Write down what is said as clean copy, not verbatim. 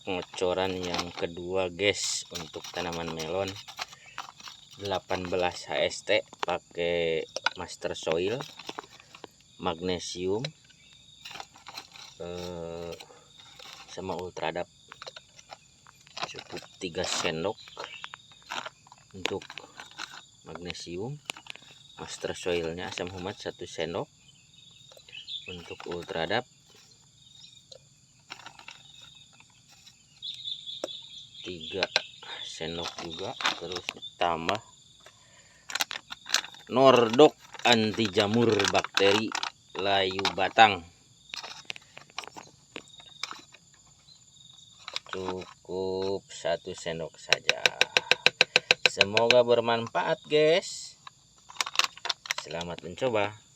pengecoran yang kedua guys untuk tanaman melon 18 HST pakai master soil, magnesium sama ultradap. Cukup 3 sendok untuk magnesium, master soilnya asam humat 1 sendok, untuk ultradap 3 sendok juga, terus tambah Nordok anti jamur bakteri layu batang. Cukup 1 sendok saja. Semoga bermanfaat guys. Selamat mencoba.